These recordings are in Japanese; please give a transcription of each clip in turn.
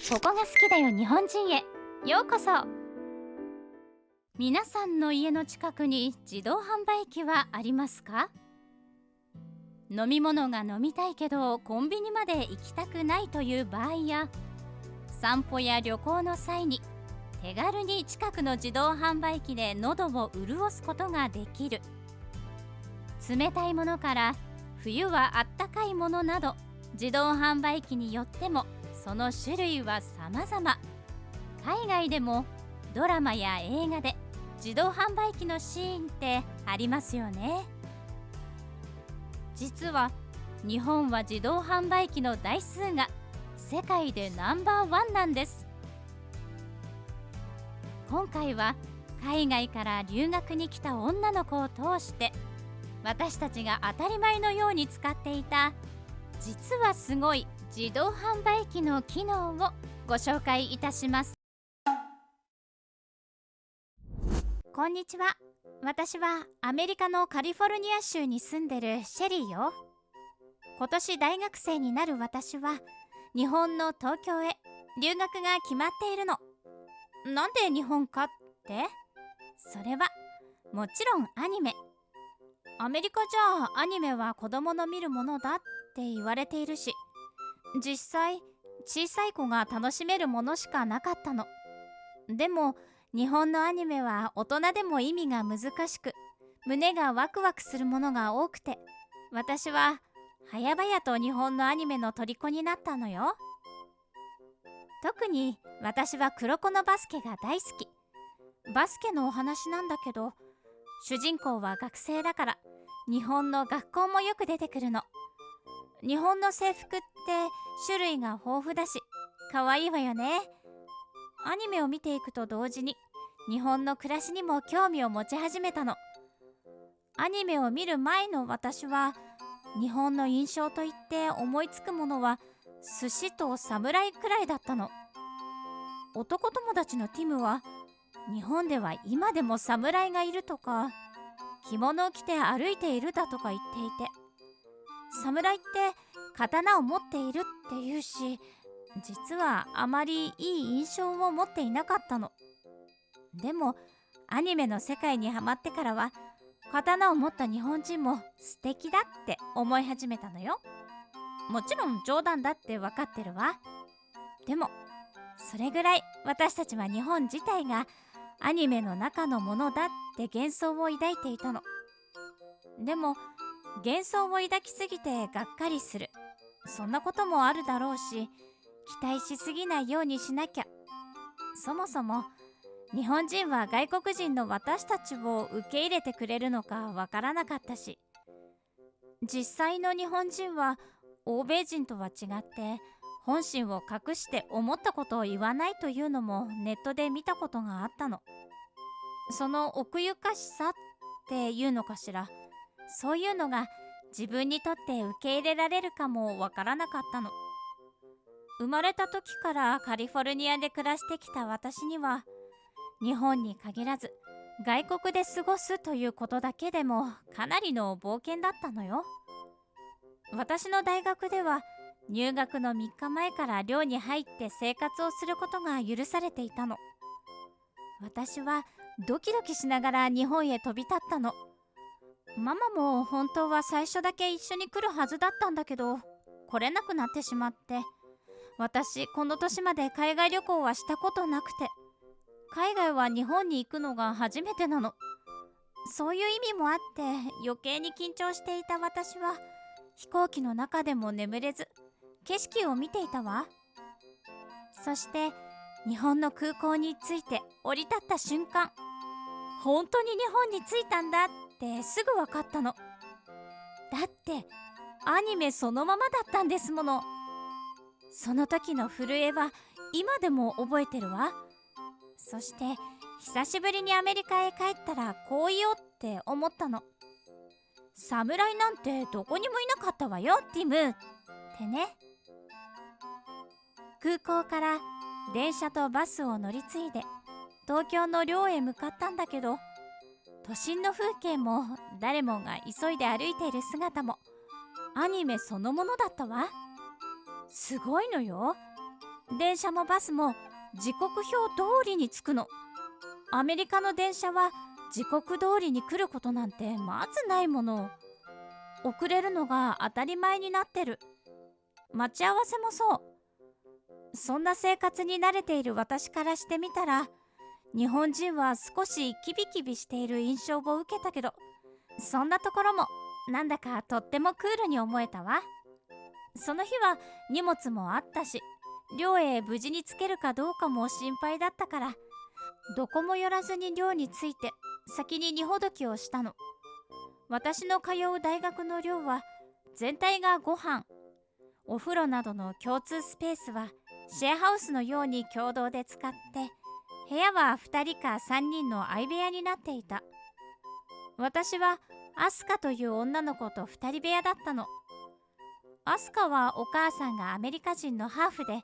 ここが好きだよ日本人へようこそ。皆さんの家の近くに自動販売機はありますか？飲み物が飲みたいけどコンビニまで行きたくないという場合や、散歩や旅行の際に手軽に近くの自動販売機で喉を潤すことができる。冷たいものから冬はあったかいものなど、自動販売機によってもその種類は様々。海外でもドラマや映画で自動販売機のシーンってありますよね。実は日本は自動販売機の台数が世界でナンバーワンなんです。今回は海外から留学に来た女の子を通して、私たちが当たり前のように使っていた実はすごい自動販売機の機能をご紹介いたします。こんにちは。私はアメリカのカリフォルニア州に住んでるシェリーよ。今年大学生になる私は日本の東京へ留学が決まっているの。なんで日本かって？それはもちろんアニメ。アメリカじゃアニメは子供の見るものだって言われているし、実際小さい子が楽しめるものしかなかったの。でも日本のアニメは大人でも意味が難しく、胸がワクワクするものが多くて、私は早々と日本のアニメの虜になったのよ。特に私は黒子のバスケが大好き。バスケのお話なんだけど、主人公は学生だから日本の学校もよく出てくるの。日本の制服って種類が豊富だし可愛いわよね。アニメを見ていくと同時に日本の暮らしにも興味を持ち始めたの。アニメを見る前の私は日本の印象といって思いつくものは寿司と侍くらいだったの。男友達のティムは日本では今でも侍がいるとか、着物を着て歩いているだとか言っていて、侍って刀を持っているって言うし、実はあまりいい印象を持っていなかったの。でもアニメの世界にはまってからは、刀を持った日本人も素敵だって思い始めたのよ。もちろん冗談だって分かってるわ。でもそれぐらい私たちは日本自体がアニメの中のものだって幻想を抱いていたの。でも幻想を抱きすぎてがっかりする、そんなこともあるだろうし、期待しすぎないようにしなきゃ。そもそも日本人は外国人の私たちを受け入れてくれるのかわからなかったし、実際の日本人は欧米人とは違って本心を隠して思ったことを言わないというのもネットで見たことがあったの。その奥ゆかしさっていうのかしら、そういうのが自分にとって受け入れられるかもわからなかったの。生まれた時からカリフォルニアで暮らしてきた私には、日本に限らず外国で過ごすということだけでもかなりの冒険だったのよ。私の大学では入学の3日前から寮に入って生活をすることが許されていたの。私はドキドキしながら日本へ飛び立ったの。ママも本当は最初だけ一緒に来るはずだったんだけど、来れなくなってしまって、私この年まで海外旅行はしたことなくて、海外は日本に行くのが初めてなの。そういう意味もあって余計に緊張していた私は、飛行機の中でも眠れず景色を見ていたわ。そして日本の空港に着いて降り立った瞬間、本当に日本に着いたんだってすぐ分かったの。だってアニメそのままだったんですもの。その時の震えは今でも覚えてるわ。そして久しぶりにアメリカへ帰ったらこう言おうって思ったの。侍なんてどこにもいなかったわよティムってね。空港から電車とバスを乗り継いで東京の寮へ向かったんだけど、都心の風景も誰もが急いで歩いている姿もアニメそのものだったわ。すごいのよ。電車もバスも時刻表通りに着くの。アメリカの電車は時刻通りに来ることなんてまずないもの。遅れるのが当たり前になってる。待ち合わせもそう。そんな生活に慣れている私からしてみたら、日本人は少しキビキビしている印象を受けたけど、そんなところもなんだかとってもクールに思えたわ。その日は荷物もあったし、寮へ無事に着けるかどうかも心配だったから、どこも寄らずに寮に着いて先に荷ほどきをしたの。私の通う大学の寮は全体がご飯、お風呂などの共通スペースはシェアハウスのように共同で使って、部屋は2人か3人の相部屋になっていた。私はアスカという女の子と2人部屋だったの。アスカはお母さんがアメリカ人のハーフで、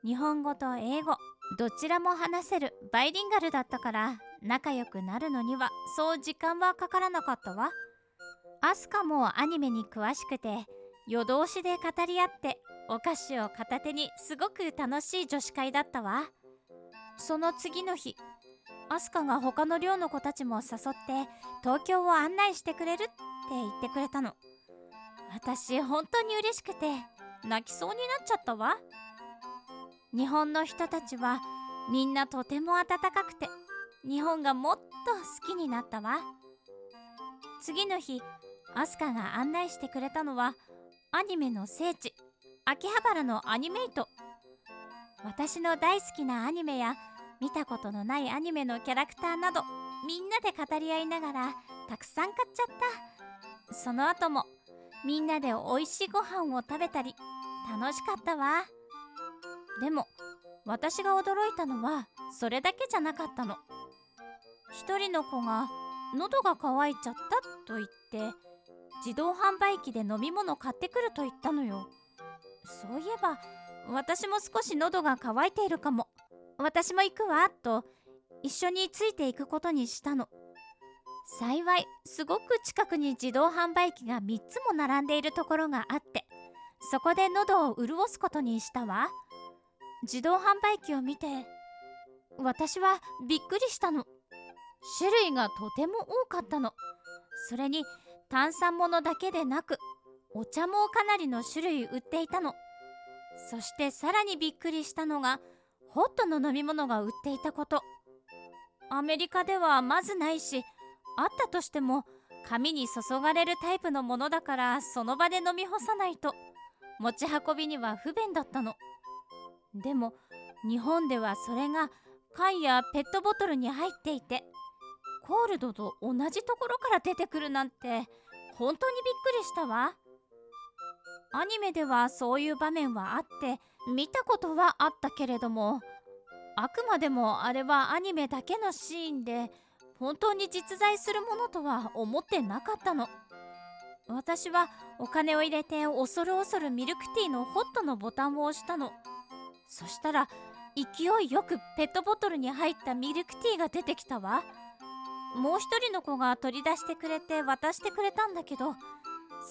日本語と英語どちらも話せるバイリンガルだったから、仲良くなるのにはそう時間はかからなかったわ。アスカもアニメに詳しくて、夜通しで語り合ってお菓子を片手にすごく楽しい女子会だったわ。その次の日、アスカが他の寮の子たちも誘って東京を案内してくれるって言ってくれたの。私本当に嬉しくて泣きそうになっちゃったわ。日本の人たちはみんなとても温かくて、日本がもっと好きになったわ。次の日、アスカが案内してくれたのはアニメの聖地、秋葉原のアニメイト。私の大好きなアニメや見たことのないアニメのキャラクターなど、みんなで語り合いながらたくさん買っちゃった。その後もみんなでおいしいご飯を食べたり、楽しかったわ。でも私が驚いたのはそれだけじゃなかったの。一人の子が喉が渇いちゃったと言って、自動販売機で飲み物買ってくると言ったのよ。そういえば私も少し喉が渇いているかも。私も行くわと一緒についていくことにしたの。幸いすごく近くに自動販売機が3つも並んでいるところがあって、そこで喉を潤すことにしたわ。自動販売機を見て私はびっくりしたの。種類がとても多かったの。それに炭酸物だけでなくお茶もかなりの種類売っていたの。そしてさらにびっくりしたのがホットの飲み物が売っていたこと。アメリカではまずないし、あったとしても紙に注がれるタイプのものだから、その場で飲み干さないと持ち運びには不便だったの。でも日本ではそれが缶やペットボトルに入っていて、コールドと同じところから出てくるなんて本当にびっくりしたわ。アニメではそういう場面はあって見たことはあったけれども、あくまでもあれはアニメだけのシーンで本当に実在するものとは思ってなかったの。私はお金を入れて恐る恐るミルクティーのホットのボタンを押したの。そしたら勢いよくペットボトルに入ったミルクティーが出てきたわ。もう一人の子が取り出してくれて渡してくれたんだけど、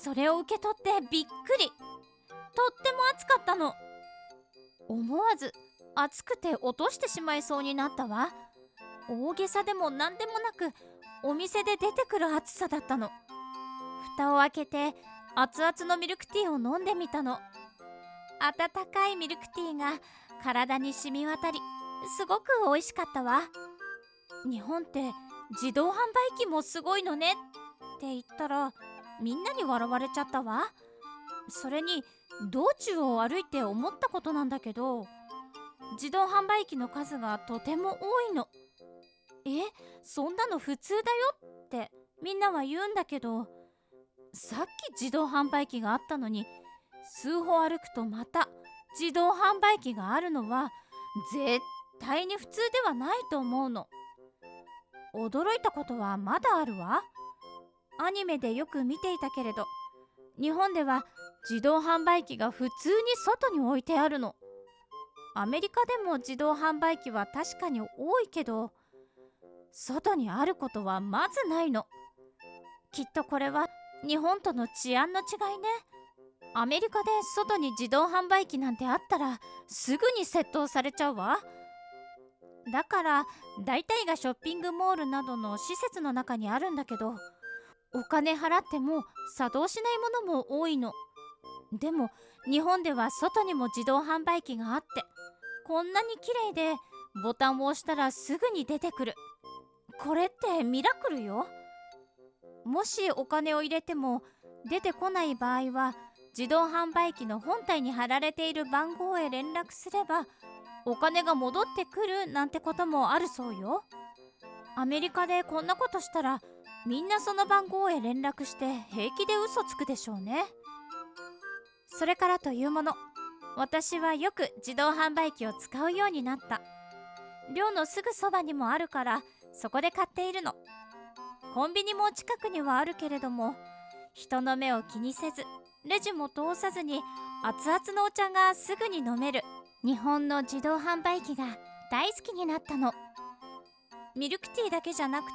それを受け取ってびっくり。とっても熱かったの。思わず熱くて落としてしまいそうになったわ。大げさでも何でもなくお店で出てくる熱さだったの。蓋を開けて熱々のミルクティーを飲んでみたの。温かいミルクティーが体に染み渡り、すごく美味しかったわ。日本って自動販売機もすごいのねって言ったらみんなに笑われちゃったわ。それに道中を歩いて思ったことなんだけど、自動販売機の数がとても多いの。そんなの普通だよってみんなは言うんだけど、さっき自動販売機があったのに、数歩歩くとまた自動販売機があるのは絶対に普通ではないと思うの。驚いたことはまだあるわ。アニメでよく見ていたけれど、日本では自動販売機が普通に外に置いてあるの。アメリカでも自動販売機は確かに多いけど、外にあることはまずないの。きっとこれは日本との治安の違いね。アメリカで外に自動販売機なんてあったらすぐに窃盗されちゃうわ。だから大体がショッピングモールなどの施設の中にあるんだけど、お金払っても作動しないものも多いの。でも日本では外にも自動販売機があって、こんなに綺麗でボタンを押したらすぐに出てくる。これってミラクルよ。もしお金を入れても出てこない場合は、自動販売機の本体に貼られている番号へ連絡すればお金が戻ってくるなんてこともあるそうよ。アメリカでこんなことしたらみんなその番号へ連絡して平気で嘘つくでしょうね。それからというもの、私はよく自動販売機を使うようになった。寮のすぐそばにもあるからそこで買っているの。コンビニも近くにはあるけれども、人の目を気にせずレジも通さずに熱々のお茶がすぐに飲める日本の自動販売機が大好きになったの。ミルクティーだけじゃなくて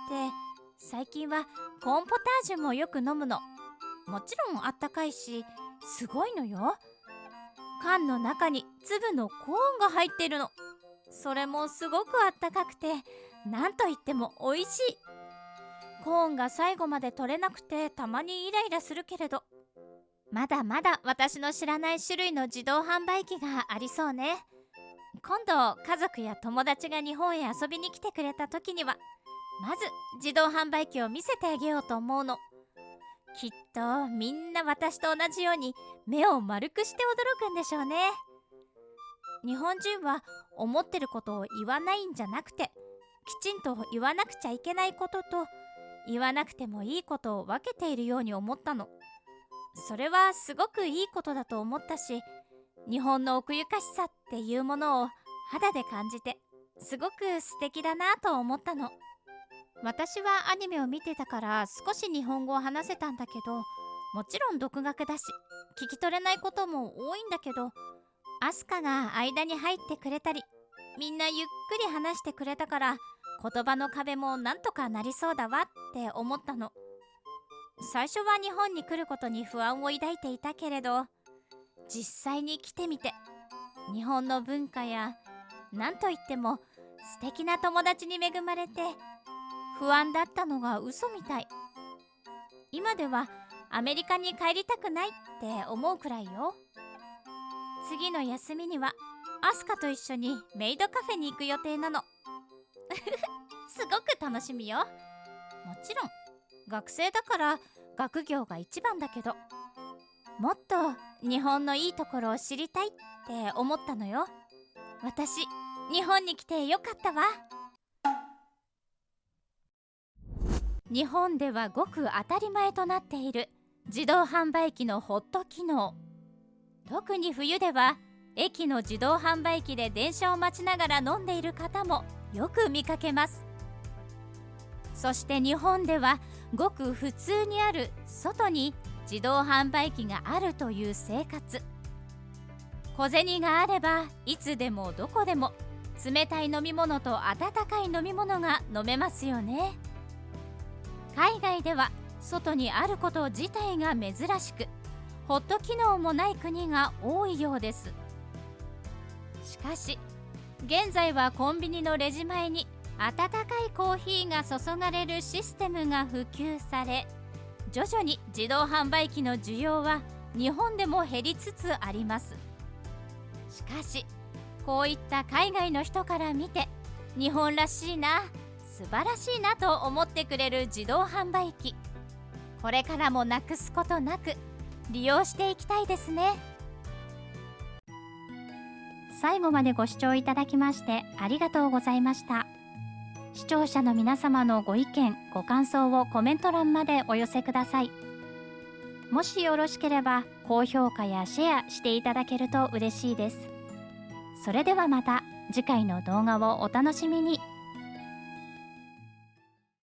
最近はコーンポタージュもよく飲むの。もちろんあったかいしすごいのよ。缶の中に粒のコーンが入ってるの。それもすごくあったかくてなんといっても美味しい。コーンが最後まで取れなくてたまにイライラするけれど、まだまだ私の知らない種類の自動販売機がありそうね。今度家族や友達が日本へ遊びに来てくれた時にはまず自動販売機を見せてあげようと思うの。きっとみんな私と同じように目を丸くして驚くんでしょうね。日本人は思ってることを言わないんじゃなくて、きちんと言わなくちゃいけないことと言わなくてもいいことを分けているように思ったの。それはすごくいいことだと思ったし、日本の奥ゆかしさっていうものを肌で感じてすごく素敵だなと思ったの。私はアニメを見てたから少し日本語を話せたんだけど、もちろん独学だし聞き取れないことも多いんだけど、アスカが間に入ってくれたりみんなゆっくり話してくれたから、言葉の壁もなんとかなりそうだわって思ったの。最初は日本に来ることに不安を抱いていたけれど、実際に来てみて日本の文化やなんといっても素敵な友達に恵まれて、不安だったのが嘘みたい。今ではアメリカに帰りたくないって思うくらいよ。次の休みにはアスカと一緒にメイドカフェに行く予定なの。すごく楽しみよ。もちろん学生だから学業が一番だけど、もっと日本のいいところを知りたいって思ったのよ。私、日本に来てよかったわ。日本ではごく当たり前となっている自動販売機のホット機能。特に冬では駅の自動販売機で電車を待ちながら飲んでいる方もよく見かけます。そして日本ではごく普通にある外に自動販売機があるという生活。小銭があればいつでもどこでも冷たい飲み物と温かい飲み物が飲めますよね。海外では外にあること自体が珍しく、ホット機能もない国が多いようです。しかし現在はコンビニのレジ前に温かいコーヒーが注がれるシステムが普及され、徐々に自動販売機の需要は日本でも減りつつあります。しかしこういった海外の人から見て日本らしいな、素晴らしいなと思ってくれる自動販売機、これからもなくすことなく利用していきたいですね。最後までご視聴いただきましてありがとうございました。視聴者の皆様のご意見ご感想をコメント欄までお寄せください。もしよろしければ高評価やシェアしていただけると嬉しいです。それではまた次回の動画をお楽しみに。